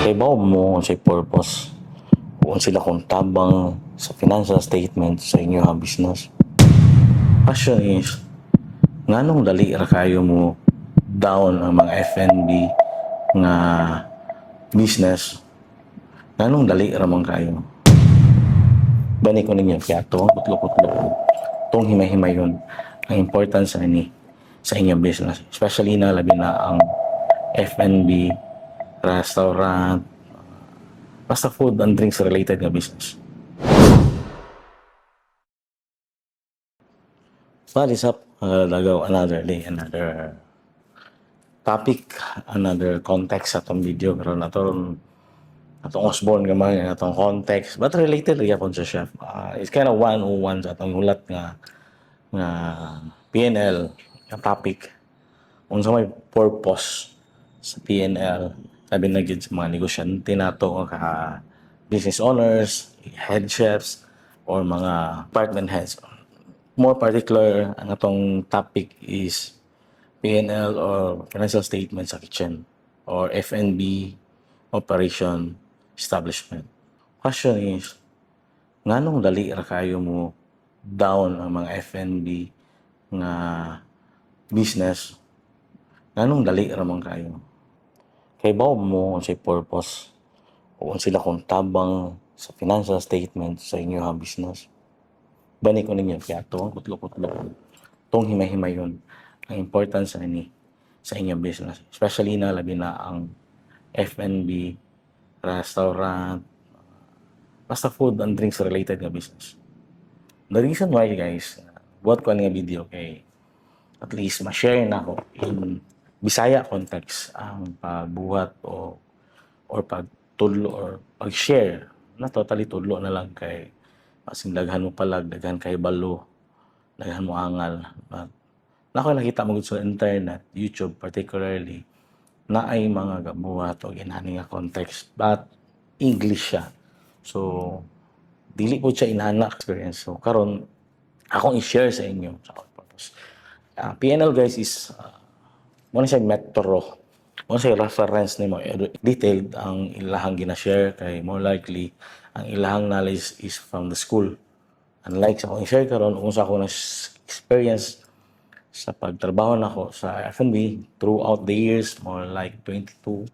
Kay bao mo sa purpose kung sila kung tabang sa financial statement sa inyo ha business. Question is, nganong dali ra kayo mo down ang mga F&B nga business? Nganong dali ra man kayo? Bani ko ninyo kaya to, kutlo-kutlo. Itong himay-himayon ang importance sa inyong business. Especially na labi na ang F&B, restaurant, basta food and drinks related nga business. What is up? Lagaw another day, another topic, another context sa itong video. Pero atong Osborne gamay, atong context, but related rin po sa chef. It's kind of 101 sa atong hulat nga PNL, yung topic. Kung sa may purpose sa PNL, sabi na sa mga negosyante nato, business owners, head chefs, or mga department heads. More particular, ang atong topic is PNL or financial statement sa kitchen or F&B operation establishment. Question is, nganong dali ra kayo mo down ang mga F&B nga business? Nganong dali ra man kayo? Kay bao mo sa purpose kung sila kung tabang sa financial statement sa inyo ha business. Bani ko ninyo kaya to, kutlo-kutlo. Itong himay-himayon ang importance sa inyong business. Especially na labi na ang F&B, restaurant, basta food and drinks related nga business. The reason why guys, buhat ko nga video kay at least ma-share na ako in Bisaya context ang pagbuhat or pagtudlo or pag-share na totally tudlo na lang kay asing daghan mo palag, daghan kay balo, daghan mo angal. But na nakita mo sa internet, YouTube particularly, na ay mga gabuhat o inani nga context but English siya. So dili po siya inana experience. So karon akong i-share sa inyo sa purpose. PNL guys is mo siya metro. Mo siya reference nimo detailed ang ilahang gina-share kay more likely ang ilahang knowledge is from the school. Unlike sa akong i-share karon kung sa akong experience sa pagtrabaho nako sa F&B throughout the years, more like 22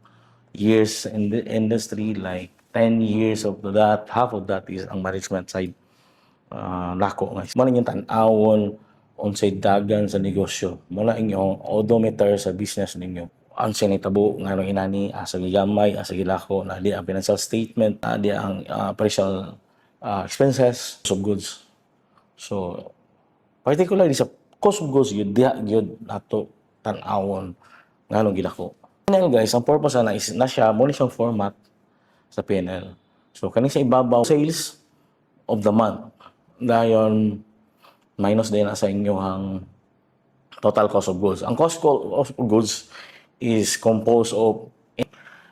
years in the industry, like 10 years of that, half of that is ang management side. Nako nga. Mo yung tan-awon unsay dagan sa negosyo. Muna inyong odometer sa business ninyo. Ang sinitabo nga nung inani asa gigamay, asa gilako na di ang financial statement, na di ang operational expenses of goods. So particularly sa cost of goods yun diha gyud nato tan-awon nganong gilako. PNL guys, ang purpose na is na siya mo ni siyang format sa PNL. So kani sa ibabaw sales of the month. Dayon minus din na sa inyong total cost of goods. Ang cost of goods is composed of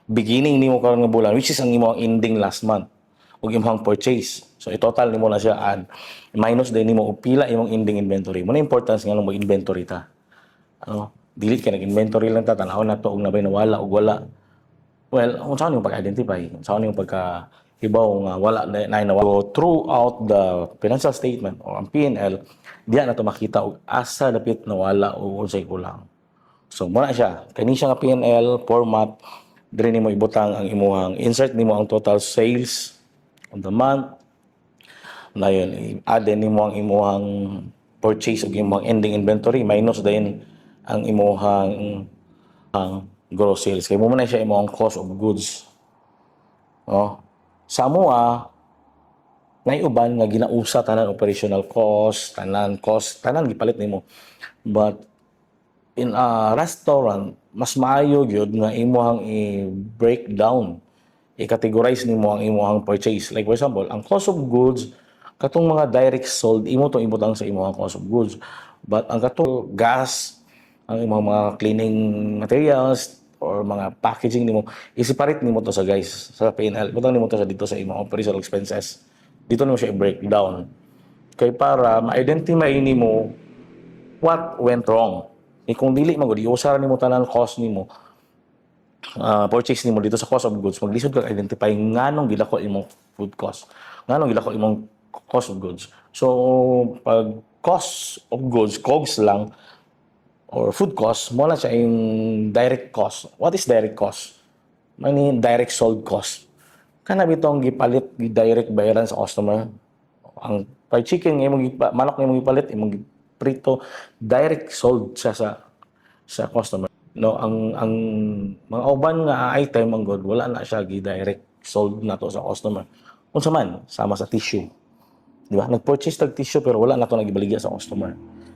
beginning nimo karon nga bulan which is ang imong ending last month ug imong purchase. So i-total nimo na siya and minus din nimo og pila imong ending inventory. Mo na importance nga mo inventory ta. Dili ka nag-inventory lang ta tan-aw na to og nabay nawala og wala. Well, kung saan yung pag-identify, kung saan yung pagka-hibaw nga wala na nawala. So, throughout the financial statement o ang PNL, diyan na ito makita og asa dapit nawala o unsay kulang. So, muna siya. Kani siya nga PNL format, diri nimo ibutang ang imuhang insert nimo ang total sales of the month. Dayon, add nimo ang imuhang purchase ug imong ending inventory minus din ang imuhang gross sales. Kaya mo na siya imong cost of goods. Sa amoa, nay uban nga ginausa tanan operational cost, tanan gipalit nimo. But in a restaurant, mas maayo gyud nga imong i-break down, i-categorize nimo ang imong purchase. Like for example, ang cost of goods katong mga direct sold imo to ibutang sa imong cost of goods. But ang katong gas, ang imong mga cleaning materials or mga packaging nimo, i-separate nimo to sa guys sa PNL. Butang nimo to sa dito sa imong operational expenses. Dito nimo siya i-break down. Kay para ma-identify nimo what went wrong. Kung dili man gud iusara nimo tanan cost nimo, purchase nimo dito sa cost of goods, maglisod ka identify nganong gilako imong food cost, nganong gilako imong cost of goods. So pag cost of goods, COGS lang or food cost, mo na siya yung direct cost. What is direct cost? Mani direct sold cost. Kana bitong gipalit gi direct bayaran sa customer. Ang fried chicken nga imong manok nga imong gipalit, imong prito, direct sold siya sa customer. No, ang mga uban nga item ang god wala na siya gi-direct sold nato sa customer. Unsa man sama sa tissue. Di ba? Nag-purchase tag tissue pero wala na to nagibaligya sa customer.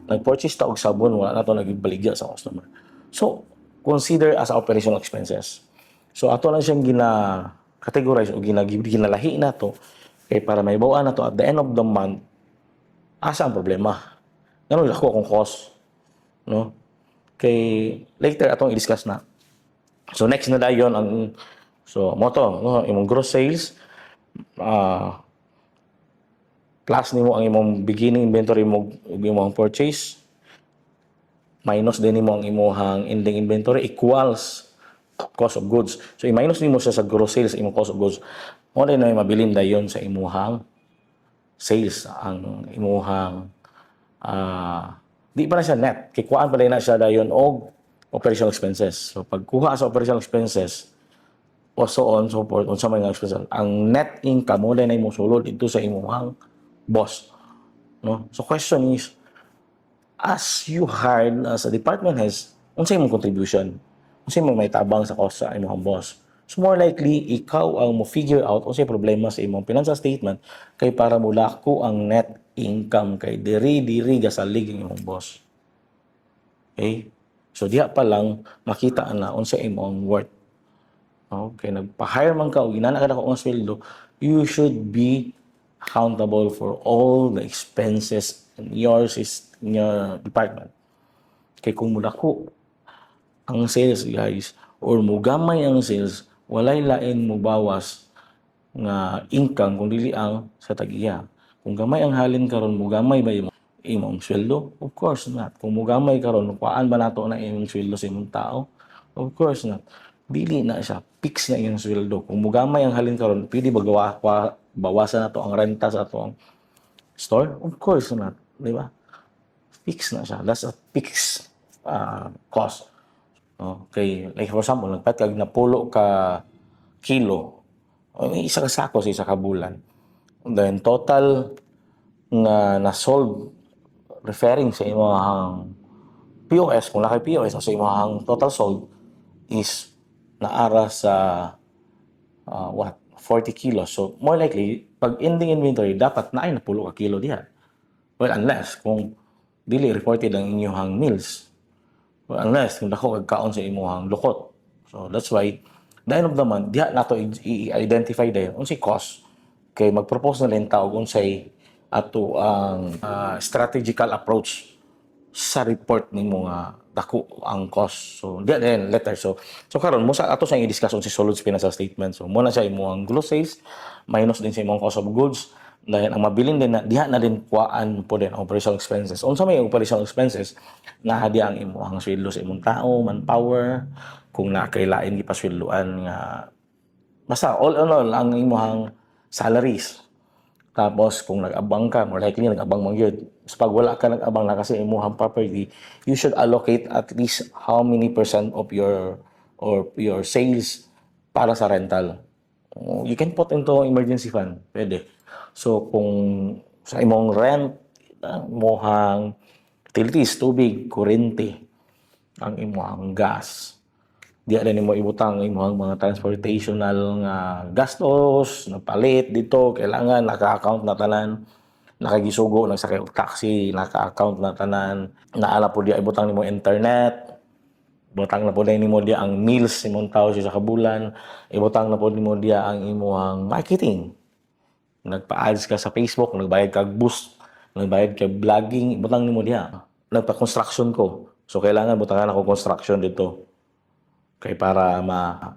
Nag-purchase ta og sabon wala na to nagibaligya sa customer. So, consider as operational expenses. So ato lang siyang gina-categorize o ginalahi na to kay para may bawaan na to at the end of the month asa ang problema. Ganun ako akong cost. No? Kay later atong i-discuss na. So next na dayon ang so mo to, no, imong gross sales plus nimo ang imong beginning inventory mo imong purchase minus din nimo ang imong ending inventory equals cost of goods. So i-minus nimo siya sa gross sales imong cost of goods. Mo din na mabilin dayon sa imong sales ang imong di pa na siya net. Kikuhaan pa na siya dayon og operational expenses. So pagkuha sa operational expenses o so on, so forth, unsa man nga expenses, ang net income mo na imong sulod dito sa imong boss. No? So question is, as you hired as a department heads, unsa imong contribution? Unsa imong may tabang sa cost sa imong boss? So more likely, ikaw ang mo figure out unsa problema sa imong financial statement kay para mulako ang net income kay diri gasalig ang imong boss. Okay? So diha pa lang makita na unsa imong worth. Okay, nagpa-hire man ka o ginana ka na kung sweldo, you should be accountable for all the expenses in your department. Kay kung mulako ang sales guys or mugamay ang sales, walay lain mo bawas nga income kung dili ang sa tag-iya. Kung gamay ang halin karon mugamay ba imong sweldo? Of course not. Kung mugamay karon kuan ba nato na imong sweldo sa imong tao? Of course not. Dili na siya fix na imong sweldo. Kung mugamay ang halin karon, pwede ba bawasan nato ang renta sa atong store? Of course not, di ba? Fix na siya. That's a fixed cost. Okay, like for example, nagpat kag napulo ka kilo, isa ka sako sa isa ka bulan. Then total nga na-sold referring sa imong POS, kung laki POS, sa imong total sold is naara sa 40 kilos. So more likely, pag ending inventory, dapat na ay napulo ka kilo diha. Well, unless kung dili reported ang inyong meals. Well, unless kung dako kagkaon sa imong lukot. So that's why the end of the month diha nato i-identify dayon unsay cost kay mag-propose na lang taog unsay ato ang strategical approach sa report nimo nga dako ang cost. So diha din letter. So karon mo sa ato sa i-discuss unsay sulod sa financial statement. So mo na siya imong gross sales minus din sa imong cost of goods. Dahil ang mabilin din na diha na din kuan po din operational expenses. Unsa may operational expenses na di ang imong sweldo sa imong tao, manpower, kung nakailain gipasweldoan nga basta all in all ang imong salaries. Tapos kung nag-abang ka, more likely nag-abang mo gyud. So pag wala ka nag-abang na kasi imong property, you should allocate at least how many percent of your sales para sa rental. You can put into emergency fund, pwede. So kung sa imong rent, imong utilities, tubig, kuryente, ang imong gas, di na nimo ibutang imong mga transportational nga gastos, napalit dito, kailangan naka-account na tanan, nakagisugo, nagsakay og taxi, naka-account na tanan, naala po di ibutang nimo internet, ibutang na po nimo di ang meals imong tao sa kabulan, ibutang na po nimo di ang imong marketing. Nagpa-ads ka sa Facebook, nagbayad kag boost, nagbayad kag vlogging, ibutang nimo diha. Nagpa-construction ko. So kailangan butangan ako construction dito. Kay para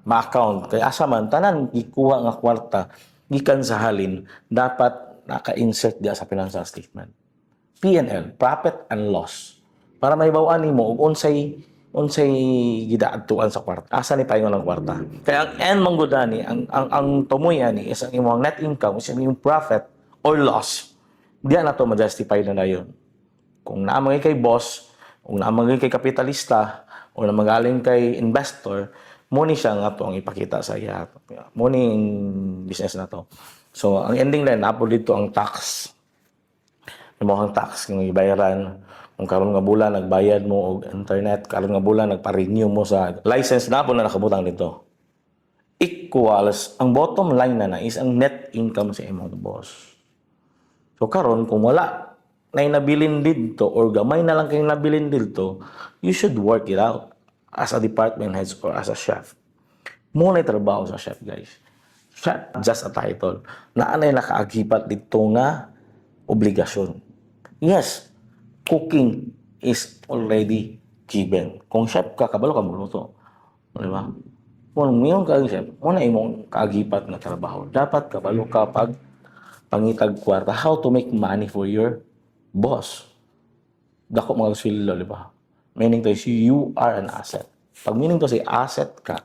ma-account. Kay asa man tanan gikuha nga kwarta gikan sa halin, dapat naka-insert diha sa financial statement. P&L, profit and loss. Para may bawaan nimo og unsay unsay gidaadtuan sa kwarta. Asa ni paingon ang kwarta. Kaya ang end manggudani, ang tumoy ani is ang imong net income, is ang imong profit or loss. Diyan na to ma-justify na dayon. Kung naamagay kay boss, kung naamagay kay kapitalista, o namagaling kay investor, muni siya nga to ang ipakita sa iya. Muni ang business na to. So, ang ending na, napo dito ang tax. Imo ang tax kung ibayaran. Kung karon nga bulan nagbayad mo og internet, karon nga bulan nagpa-renew mo sa license na po na nakabutang dito. Equals, ang bottom line na is ang net income sa imong boss. So karon kung wala na nabilin dito or gamay na lang kayong nabilin dito, you should work it out as a department head or as a chef. Muna trabaho sa chef, guys. Chef, just a title. Naanay nakaagipat dito nga obligasyon. Yes, cooking is already given. Kung chef ka, kabalo ka muluto. Di ba? Kung mayroon ka chef, muna imong kaagipat na trabaho. Dapat kabalo ka pag pangitag kwarta, how to make money for your boss. Dako mga swilo, di ba? Meaning to is you are an asset. Pag meaning to say asset ka,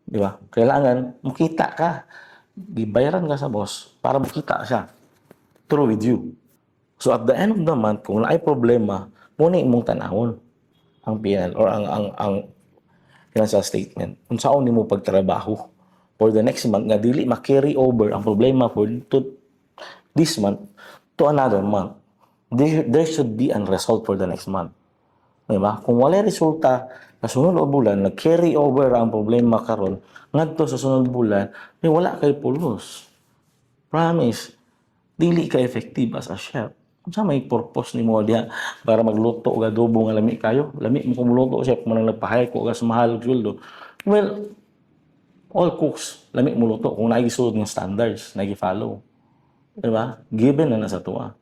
di ba? Kailangan makita ka. Gibayaran ka sa boss para makita siya. True with you. So at the end of the month, kung naay problema, muna imong tanawon ang PNL or ang financial statement. Kung saan nimo pagtrabaho for the next month nga dili ma-carry over ang problema for to this month to another month. There should be a result for the next month. Diba? Kung wala resulta sa sunod o bulan, nag-carry over ang problema karon ngadto sa sunod bulan, wala kay pulos. Promise, dili ka effective as a chef. Unsa may purpose nimo diha para magluto og adobo nga lami kayo? Lami mo kung luto chef, man nagpahay ko gas mahal og sweldo. Well, all cooks lami mo luto kung naay gisulod nga standards, naay gi-follow. Diba? Given na sa tuwa.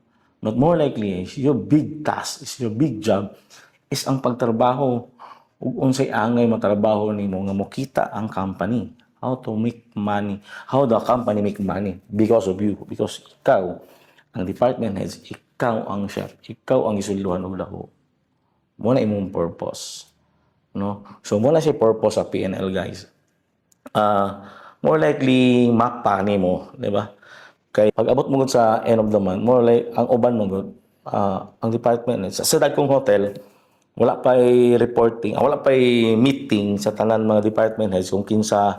But more likely, your big task, is your big job, is ang pagtrabaho ug unsay angay matrabaho nimo nga mokita ang company. How to make money. How the company make money because of you. Because ikaw, ang department heads, ikaw ang chef, ikaw ang isulduhan og dako. Muna imong purpose. No? So, muna siya purpose sa PNL, guys. More likely, mapa nimo, di ba? Kay pag abot mo sa end of the month, more like ang uban mo gud ang department sa dagkong hotel wala pay reporting, wala pay meeting sa tanan mga department heads kung kinsa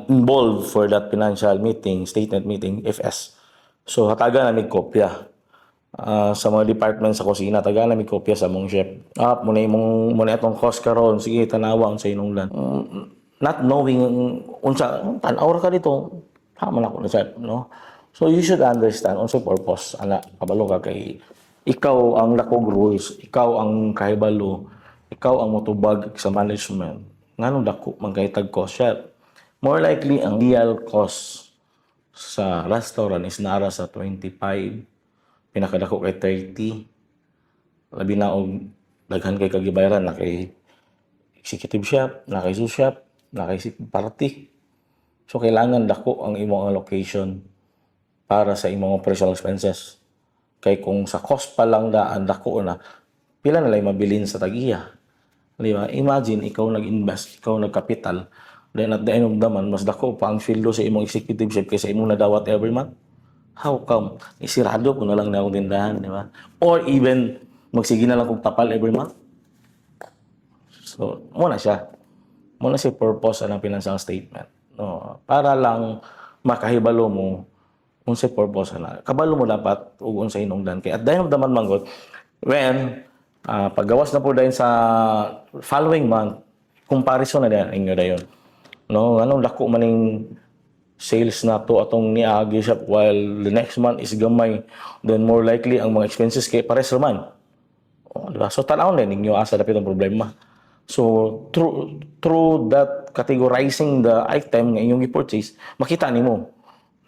involved for that financial meeting, statement meeting, FS. So hatagan na mig kopya sa mga department sa kusina, taga na mig kopya sa mong chef. Muna itong cost karon, sige tanawang sa inunglan. Not knowing unsa tan-aw ka dito, tama na ko na chef, no? So you should understand unsa purpose ana kabalo ka kay ikaw ang lakog rules, ikaw ang kahibalo, ikaw ang motubag sa management. Nganong dako magkahitag cost chef? More likely ang real cost sa restaurant is nara sa 25, pinakadako kay 30. Labi na og daghan kay kagibayaran na kay executive chef, na kay sous chef, na kay party. So kailangan dako ang imong allocation para sa imong operational expenses. Kay kung sa cost pa lang daan dako na, pila na lang mabilin sa tagiya. Di ba? Imagine ikaw nag-invest, ikaw nag-capital, then at the end of the month, mas dako pa ang sweldo sa imong executive chef kaysa imong nadawat every month. How come? Isirado ko na lang na akong tindahan, di ba? Or even, magsige na lang kong tapal every month. So, muna siya. Muna siya purpose ng financial statement. No? Para lang makahibalo mo unsay purpose na. Kabalo mo dapat ug unsay hinungdan. Kay at the end of the month, manggod, when paggawas na po dahil sa following month, comparison na din inyo dayon. No, anong dako maning sales na to atong niagi siya while the next month is gamay, then more likely ang mga expenses kay pares raman. Diba? So tanaw na ninyo asa dapat ang problema. So through that categorizing the item nga inyong i-purchase, makita nimo,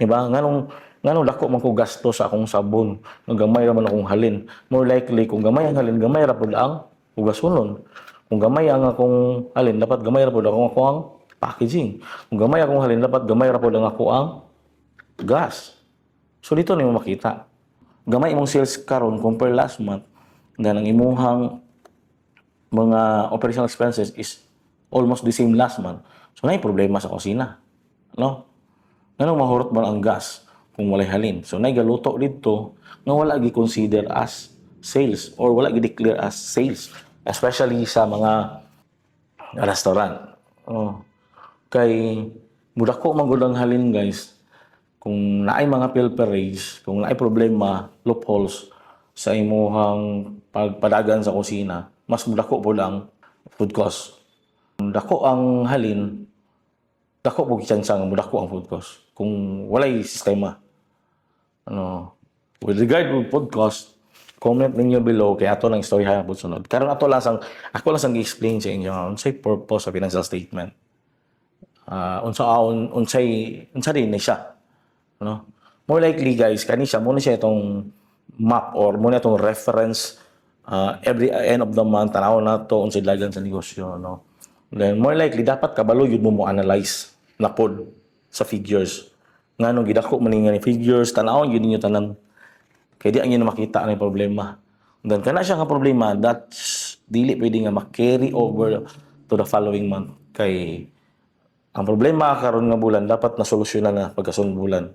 diba? Nganong dako man ko gasto sa akong sabon, nga gamay ra man akong halin. More likely kung gamay ang halin, gamay ra pud ang ugasunon. Kung gamay ang akong halin, dapat gamay ra pud ako ang packaging. Kung gamay akong halin, dapat gamay ra pud ang ako ang gas. So dito nimo makita. Gamay imong sales karon compare last month, dan ang imuhang mga operational expenses is almost the same last month. So, na problema sa kusina. No? Ganun mahurot man ang gas kung walay halin. So, galuto dito nga wala gi-consider as sales or wala gi-declare as sales. Especially sa mga restaurant. Oh. Kay mudako magud ang halin guys. Kung naay mga pilferage, kung naay problema, loopholes sa imuhang pagpadagan sa kusina, mas mudako po lang food cost. Dako ang halin, dako po kitsansang mudako ang food cost. Kung walay sistema. With regard to food cost, comment ninyo below kaya ato lang istorya po sunod. Karon ako lang sang gi-explain sa inyo unsay purpose sa financial statement. Unsa din ni siya. No? More likely guys, kani siya muna siya itong map or muna itong reference every end of the month tanaw na to unsay dagan sa negosyo, no. Then more likely dapat kabalo yun mo analyze na pod sa figures. Ngano gidako man ni figures tanaw yun ninyo tanan. Kaya di ang yun makita ang problema. Then kana siya nga problema that's dili pwede nga ma-carry over to the following month kay ang problema karon nga bulan dapat nasolusyonan na pagkasunod bulan.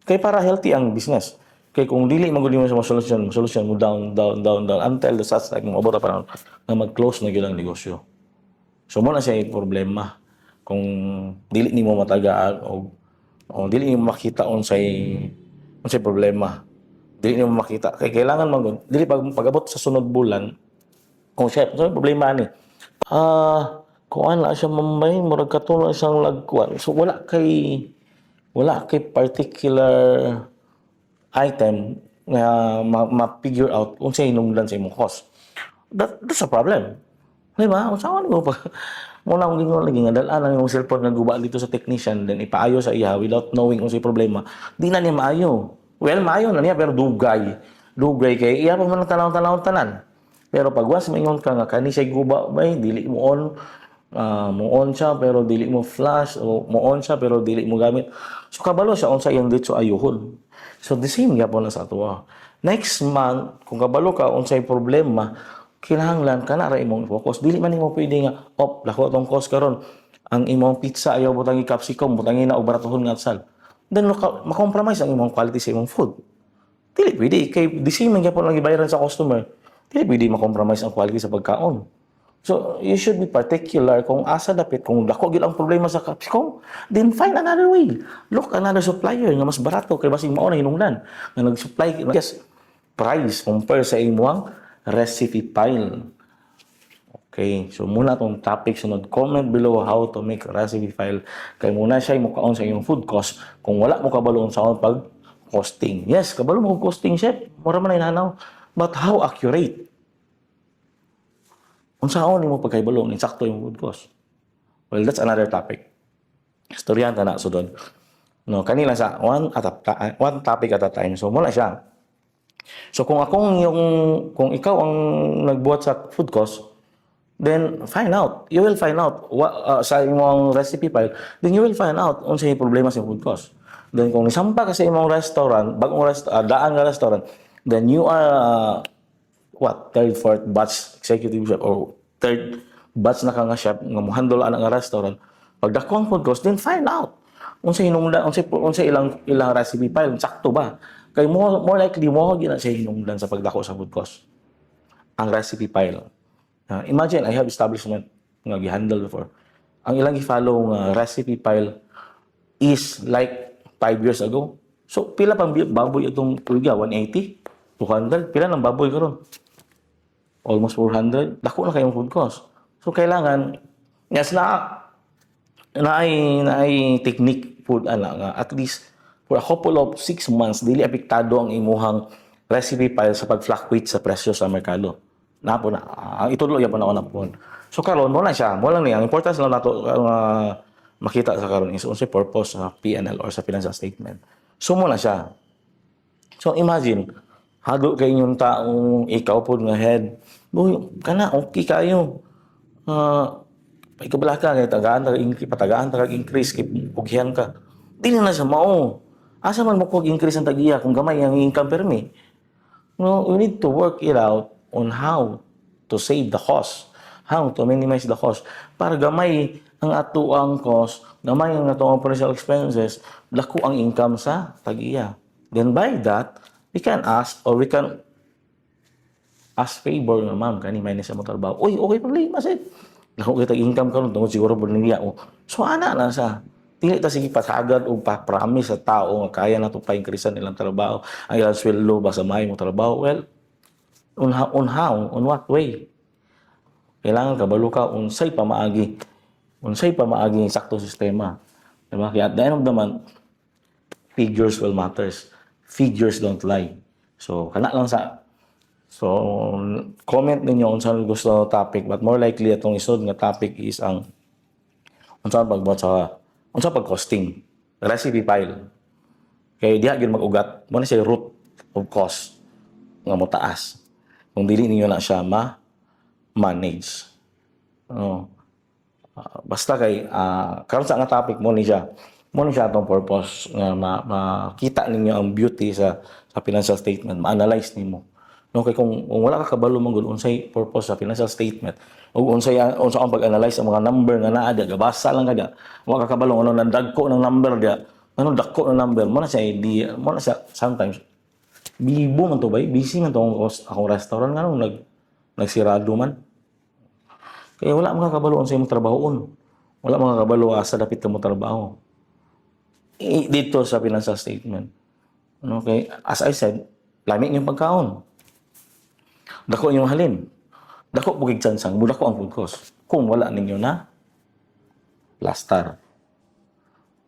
Kay para healthy ang business. Kay kung dili magud mo sa solusyon mo down until the such like mo abot pa na mag-close na gyud ang negosyo. So mo na siya yung problema. Kung dili nimo matagaan o dili nimo makita unsay problema. Dili nimo makita kay kailangan magud dili pag-abot sa sunod bulan kung siya so problema ni. Kung ana siya mambay murag katon isang lagkuan. So wala kay particular item nga ma-figure out unsay hinungdan sa imong cost. That's a problem. Di ba? Unsa man mo pa muna akong gingon lagi nga dala lang yung cellphone nga guba dito sa technician then ipaayo sa iya without knowing unsay problema. Di na niya maayo. Well, maayo na niya pero dugay kay iya pa man tanaw tanan. Pero pag was maingon ka nga kani siya guba bay dili mo on siya pero dili mo flash o mo on siya pero dili mo gamit. So kabalo siya unsa iyang ditso ayuhon. So the same gyapon na sa ato. Next month kung kabalo ka unsay problema kinahanglan ka na ra imong focus. Dili man nimo pwede nga lako tong cost karon. Ang imong pizza ayaw butangi capsicum, butangi na og baratuhon nga sal. Then ma-compromise ang imong quality sa imong food. Dili pwede kay the same man gyapon lang gibayaran sa customer. Dili pwede ma-compromise ang quality sa pagkaon. So, you should be particular kung asa dapit. Kung dako gid ang problema sa capsicum, then find another way. Look another supplier nga mas barato kay basig mao na hinungdan nga nag-supply yes price compare sa imong recipe file. Okay, so muna tong topic sunod. Comment below how to make recipe file. Kay muna siya mukaon sa imong food cost. Kung wala mo kabalo sa pag costing. Yes, kabalo mo costing chef. Mura man inanaw. But how accurate? Unsaon nimo pagkahibalo ni sakto yung food cost? Well, that's another topic. Istoryahan ta na sudod. No, kanila sa one topic at a time. So muna siya. So kung kung ikaw ang nagbuhat sa food cost, then you will find out sa imong recipe file, then you will find out unsay problema sa food cost. Then kung nisampa ka sa imong restaurant, daan nga restaurant, then you are third, fourth batch executive chef or third batch na ka nga chef nga mo-handle ana nga restaurant. Pag dako ang food cost, then find out unsay hinungdan, unsay ilang recipe file sakto ba? Kay more likely mo gina siya hinungdan sa pagdako sa food cost. Ang recipe file. Imagine I have establishment nga gi-handle before. Ang ilang gi-follow nga recipe file is like 5 years ago. So pila pang baboy itong pulga 180, 200, pila nang baboy karon? Almost 400. Dako na kayong food cost. So kailangan yes na ay technique food nga at least for a couple of 6 months, dili apektado ang imuhang recipe file sa pag-fluctuate sa presyo sa merkado. Napo na. Ang itulo yan po na ako napon. So karon mo lang siya. Mo lang niya. Ang importance lang nato makita sa karon is unsay purpose sa P&L or sa financial statement. So mo na siya. So imagine, hado kay inyong taong ikaw po nga head. Boy, kana okay kayo. Ikabala ka kay patagaan tagag increase kay pugyan ka. Dili na siya mao. Asa man mo increase ang tagiya kung gamay ang income permi. No, you need to work it out on how to save the cost. how to minimize the cost para gamay ang atuang cost, gamay ang atuang operational expenses, dako ang income sa tag-iya. Then by that, we can ask or we can ask favor nga ma'am kani may sa mo trabaho. Uy, okay problema sir. Dako kita income karon tungod siguro po niya. So ana na sa dili ta sige pasagad o pa-promise sa tao nga kaya na to pa-increasean nilang trabaho, ang ilang sweldo ba sa may mo trabaho. Well, on how, on what way? Kailangan kabalo ka unsay pa maagi sakto sistema. Diba? Kaya at the end of the month, figures will matters. Figures don't lie. So, kana lang sa comment ninyo kung saan gusto ng topic, but more likely atong isod nga topic is ang unsa pag-costing, recipe file. Kaya diha gyud mag-ugat, mo na siya root of cost nga mo taas. Kung dili ninyo na siya manage. Basta kay karon sa nga topic mo ni siya atong purpose nga makita ninyo ang beauty sa financial statement, ma-analyze nimo. No, kay kung wala ka kabalo mong unsay purpose sa financial statement ug unsa ang pag-analyze ang mga number nga naa diya, gabasa lang kada. Wa ka kabalo ano nandagko ng number diya. Ano dako ng number mo na siya idea, mo na siya sometimes bibo man to bay, busy man to akong restaurant nga nagsirado man. Kaya wala mga kabalo unsay imong trabahoon. Wala mga kabalo asa dapit ka mo trabaho. Dito sa financial statement. Okay, as I said, lami yung pagkaon. Dako yung halin. Dako bugig sansang, dako ang food cost. Kung wala ninyo na plaster.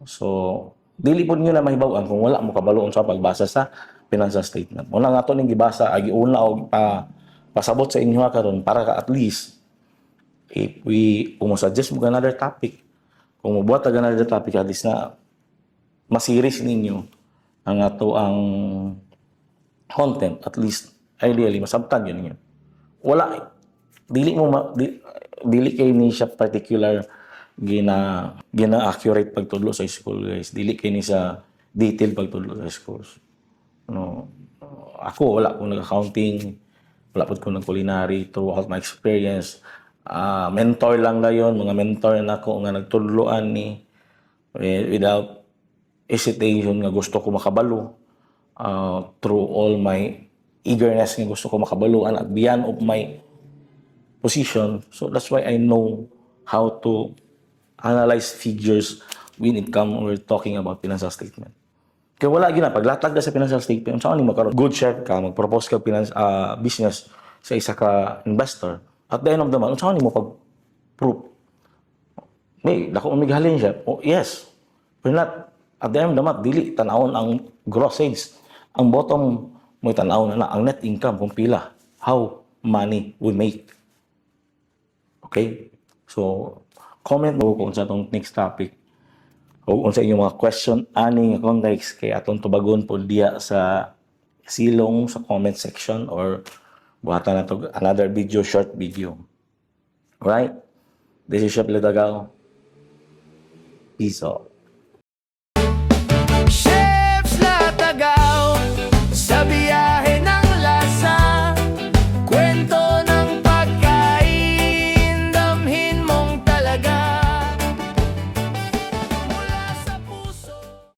So, dili po ninyo na mahibaw-an kung wala mo kabaloon sa pagbasa sa financial statement. Una nga to ning gibasa agi una og pasabot sa inyo karon para ka at least if kung suggest mo another topic, kung mobuhat ka another topic at least na masiris ninyo ang ato ang content, at least ideally masabtan yun ninyo. Wala dili kay ni siya particular gina accurate pagtudlo sa school, guys. Dili kay ni sa detail pagtudlo sa schools. No. Ako wala ko nag-accounting, wala po ko nag-culinary throughout my experience. Mentor lang gayon, mga mentor na ako nga nagtudloan ni without hesitation nga gusto ko makabalo through all my eagerness nga gusto ko makabaluan at beyond of my position. So that's why I know how to analyze figures when it comes we're talking about financial statement. Kaya wala gina paglatag na sa financial statement, saan ni makaroon good chef ka, mag-propose ka business sa isa ka investor. At the end of the month, saan ni mo pag-proof? May dako umighalin siya. Oh, yes. But not at the end of the month, dili tanawon ang gross sales. Ang bottom mo tanawon na ang net income kung pila. How money we make. Okay? So, comment mo kung sa itong next topic o kung sa inyong mga question ani nga context kay atong tubagon po diya sa silong sa comment section or buhatan na to another video, short video. Right? This is Chef Letagao. Peace out.